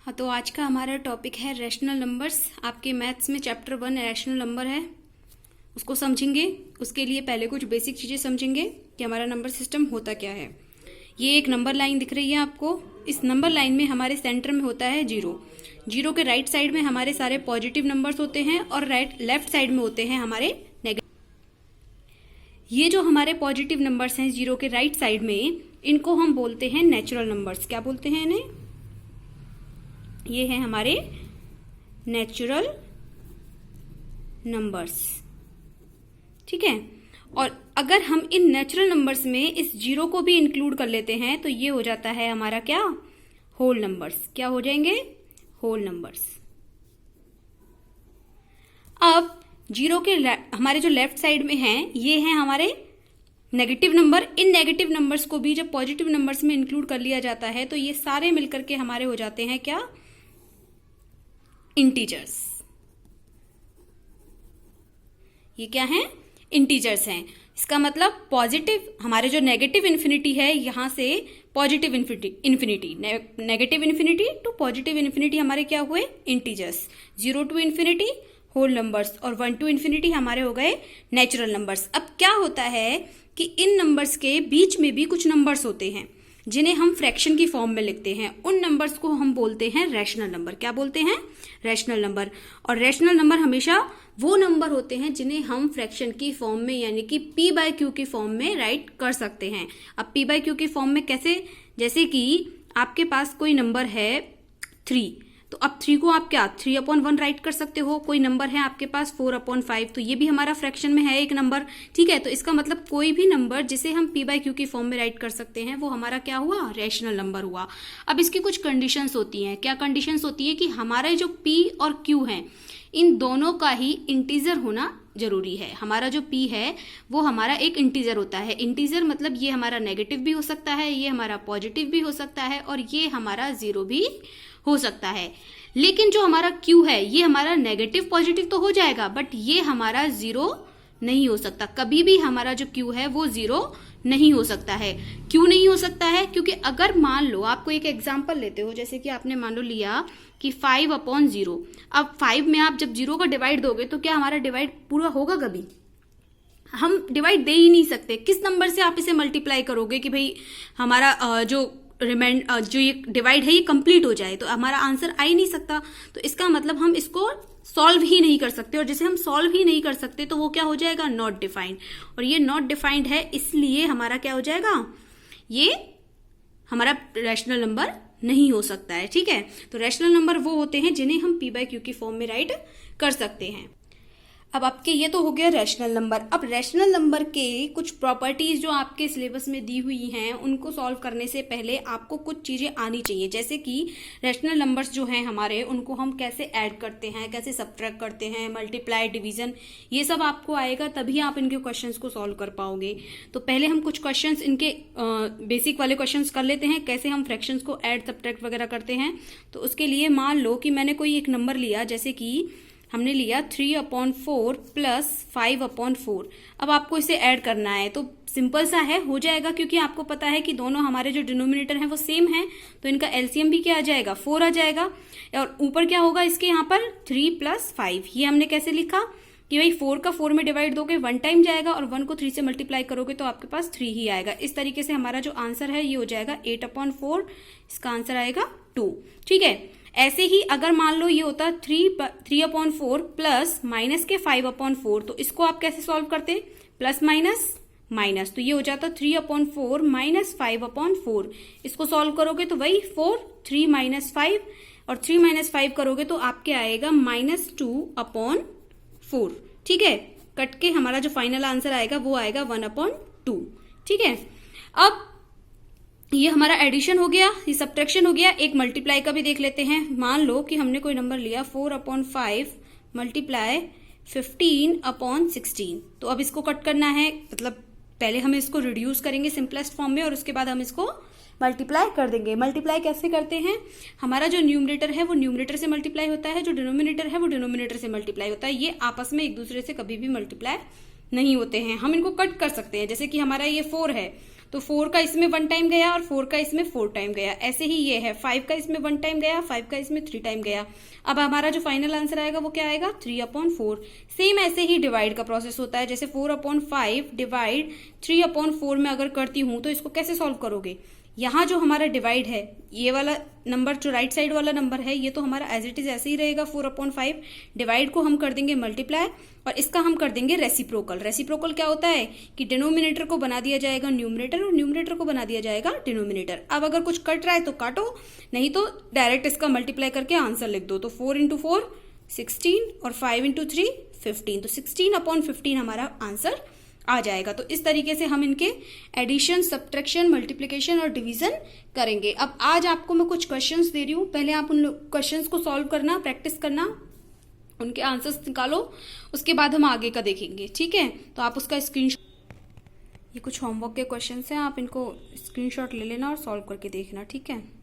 हाँ, तो आज का हमारा टॉपिक है रैशनल नंबर्स। आपके मैथ्स में चैप्टर 1 रैशनल नंबर है, उसको समझेंगे। उसके लिए पहले कुछ बेसिक चीज़ें समझेंगे कि हमारा नंबर सिस्टम होता क्या है। ये एक नंबर लाइन दिख रही है आपको। इस नंबर लाइन में हमारे सेंटर में होता है जीरो। जीरो के राइट साइड में हमारे सारे पॉजिटिव नंबर्स होते हैं और लेफ्ट साइड में होते हैं हमारे नेगेटिव। ये जो हमारे पॉजिटिव नंबर्स हैं जीरो के राइट साइड में, इनको हम बोलते हैं नेचुरल नंबर्स। क्या बोलते हैं इन्हें? ये हैं हमारे नेचुरल नंबर्स, ठीक है। और अगर हम इन नेचुरल नंबर्स में इस जीरो को भी इंक्लूड कर लेते हैं तो ये हो जाता है हमारा क्या? Whole numbers. क्या हो जाएंगे? Whole numbers. अब जीरो के हमारे जो लेफ्ट साइड में हैं, ये हैं हमारे नेगेटिव नंबर। इन नेगेटिव नंबर्स को भी जब पॉजिटिव नंबर्स में इंक्लूड कर लिया जाता है तो ये सारे मिलकर के हमारे हो जाते हैं क्या? इंटीजर्स। ये क्या हैं? इंटीजर्स हैं। इसका मतलब पॉजिटिव, हमारे जो नेगेटिव इन्फिनिटी है यहां से positive infinity, negative infinity to positive infinity हमारे क्या हुए? Integers. 0 to infinity whole numbers और 1 टू इन्फिनिटी हमारे हो गए नेचुरल नंबर्स। अब क्या होता है कि इन नंबर्स के बीच में भी कुछ नंबर्स होते हैं जिन्हें हम फ्रैक्शन की फॉर्म में लिखते हैं। उन नंबर्स को हम बोलते हैं रैशनल नंबर। क्या बोलते हैं? Rational number. और रैशनल नंबर हमेशा वो नंबर होते हैं जिन्हें हम फ्रैक्शन की फॉर्म में यानी कि p बाय क्यू की फॉर्म में राइट कर सकते हैं। अब p बाय क्यू की फॉर्म में कैसे? जैसे कि आपके पास कोई नंबर है 3, तो अब 3 को आप क्या 3/1 राइट कर सकते हो। कोई नंबर है आपके पास 4/5, तो ये भी हमारा फ्रैक्शन में है एक नंबर, ठीक है। तो इसका मतलब कोई भी नंबर जिसे हम p बाय क्यू की फॉर्म में राइट कर सकते हैं वो हमारा क्या हुआ? रैशनल नंबर हुआ। अब इसकी कुछ कंडीशंस होती हैं। क्या कंडीशंस होती है? कि हमारे जो p और q हैं इन दोनों का ही इंटीजर होना जरूरी है। हमारा जो p है वो हमारा एक इंटीजर होता है। इंटीजर मतलब ये हमारा नेगेटिव भी हो सकता है, ये हमारा पॉजिटिव भी हो सकता है और ये हमारा जीरो भी हो सकता है। लेकिन जो हमारा q है ये हमारा नेगेटिव पॉजिटिव तो हो जाएगा, बट ये हमारा जीरो नहीं हो सकता। कभी भी हमारा जो q है वो जीरो नहीं हो सकता है। क्यों नहीं हो सकता है? क्योंकि अगर मान लो, आपको एक एग्जांपल लेते हो, जैसे कि आपने मान लो लिया कि 5/0। अब 5 में आप जब 0 को डिवाइड दोगे तो क्या हमारा डिवाइड पूरा होगा? कभी हम डिवाइड दे ही नहीं सकते। किस नंबर से आप इसे मल्टीप्लाई करोगे कि भाई हमारा जो ये डिवाइड है ये कंप्लीट हो जाए? तो हमारा आंसर आ ही नहीं सकता। तो इसका मतलब हम इसको सॉल्व ही नहीं कर सकते, और जिसे हम सॉल्व ही नहीं कर सकते तो वो क्या हो जाएगा? Not defined. और ये नॉट डिफाइंड है, इसलिए हमारा क्या हो जाएगा? ये हमारा रैशनल नंबर नहीं हो सकता है, ठीक है। तो रैशनल नंबर वो होते हैं जिन्हें हम p बाय क्यू की फॉर्म में राइट कर सकते हैं। अब आपके ये तो हो गया रैशनल नंबर। अब रैशनल नंबर के कुछ प्रॉपर्टीज जो आपके सिलेबस में दी हुई हैं उनको सॉल्व करने से पहले आपको कुछ चीजें आनी चाहिए। जैसे कि रैशनल नंबर्स जो हैं हमारे, उनको हम कैसे ऐड करते हैं, कैसे सब्ट्रैक्ट करते हैं, मल्टीप्लाई, डिवीजन, ये सब आपको आएगा, तभी आप इनके क्वेश्चंस को सॉल्व कर पाओगे। तो पहले हम कुछ क्वेश्चंस इनके बेसिक वाले क्वेश्चंस कर लेते हैं, कैसे हम फ्रैक्शंस को ऐड सब्ट्रैक्ट वगैरह करते हैं। तो उसके लिए मान लो कि मैंने कोई एक नंबर लिया, जैसे कि हमने लिया 3/4 प्लस 5/4। अब आपको इसे ऐड करना है तो सिंपल सा है, हो जाएगा, क्योंकि आपको पता है कि दोनों हमारे जो डिनोमिनेटर हैं वो सेम है, तो इनका एलसीएम भी क्या आ जाएगा? 4 आ जाएगा। और ऊपर क्या होगा इसके? यहाँ पर 3 + 5। ये हमने कैसे लिखा कि भाई 4 का 4 में डिवाइड दोगे 1 टाइम जाएगा, और 1 को 3 से मल्टीप्लाई करोगे तो आपके पास 3 ही आएगा। इस तरीके से हमारा जो आंसर है ये हो जाएगा 8/4। इसका आंसर आएगा 2, ठीक है। ऐसे ही अगर मान लो ये होता 3/4 प्लस माइनस के 5/4, तो इसको आप कैसे सॉल्व करते? प्लस माइनस माइनस, तो ये हो जाता 3/4 माइनस 5/4। इसको सॉल्व करोगे तो वही 4, 3 - 5, और 3 - 5 करोगे तो आपके आएगा -2/4, ठीक है। कट के हमारा जो फाइनल आंसर आएगा वो आएगा 1/2, ठीक है। अब ये हमारा एडिशन हो गया, ये सब्ट्रैक्शन हो गया। एक मल्टीप्लाई का भी देख लेते हैं। मान लो कि हमने कोई नंबर लिया 4/5 मल्टीप्लाई 15/16। तो अब इसको कट करना है, मतलब पहले हम इसको रिड्यूस करेंगे सिंपलेस्ट फॉर्म में और उसके बाद हम इसको मल्टीप्लाई कर देंगे। मल्टीप्लाई कैसे करते हैं? हमारा जो न्यूमरेटर है वो न्यूमरेटर से मल्टीप्लाई होता है, जो डिनोमिनेटर है वो डिनोमिनेटर से मल्टीप्लाई होता है। ये आपस में एक दूसरे से कभी भी मल्टीप्लाई नहीं होते हैं। हम इनको कट कर सकते हैं। जैसे कि हमारा ये 4 है तो 4 का इसमें 1 टाइम गया और 4 का इसमें 4 टाइम गया। ऐसे ही ये है 5 का इसमें 1 टाइम गया, 5 का इसमें 3 टाइम गया। अब हमारा जो फाइनल आंसर आएगा वो क्या आएगा 3/4। सेम ऐसे ही डिवाइड का प्रोसेस होता है, जैसे 4/5 डिवाइड 3/4 में अगर करती हूं तो इसको कैसे सॉल्व करोगे। यहाँ जो हमारा डिवाइड है, ये वाला नंबर जो राइट साइड वाला नंबर है ये तो हमारा एज इट इज ऐसे ही रहेगा 4/5। डिवाइड को हम कर देंगे मल्टीप्लाई और इसका हम कर देंगे रेसिप्रोकल। रेसिप्रोकल क्या होता है कि डिनोमिनेटर को बना दिया जाएगा न्यूमरेटर और न्यूमरेटर को बना दिया जाएगा डिनोमिनेटर। अब अगर कुछ कट रहा है तो काटो, नहीं तो डायरेक्ट इसका मल्टीप्लाई करके आंसर लिख दो। तो 4 × 4 16 और 5 × 3 15, तो 16/15 हमारा आंसर आ जाएगा। तो इस तरीके से हम इनके एडिशन, सब्ट्रैक्शन, मल्टीप्लिकेशन और डिवीजन करेंगे। अब आज आपको मैं कुछ क्वेश्चंस दे रही हूँ, पहले आप उन क्वेश्चंस को सॉल्व करना, प्रैक्टिस करना, उनके आंसर्स निकालो, उसके बाद हम आगे का देखेंगे। ठीक है, तो आप उसका स्क्रीनशॉट, ये कुछ होमवर्क के क्वेश्चंस हैं, आप इनको स्क्रीनशॉट ले लेना और सॉल्व करके देखना। ठीक है।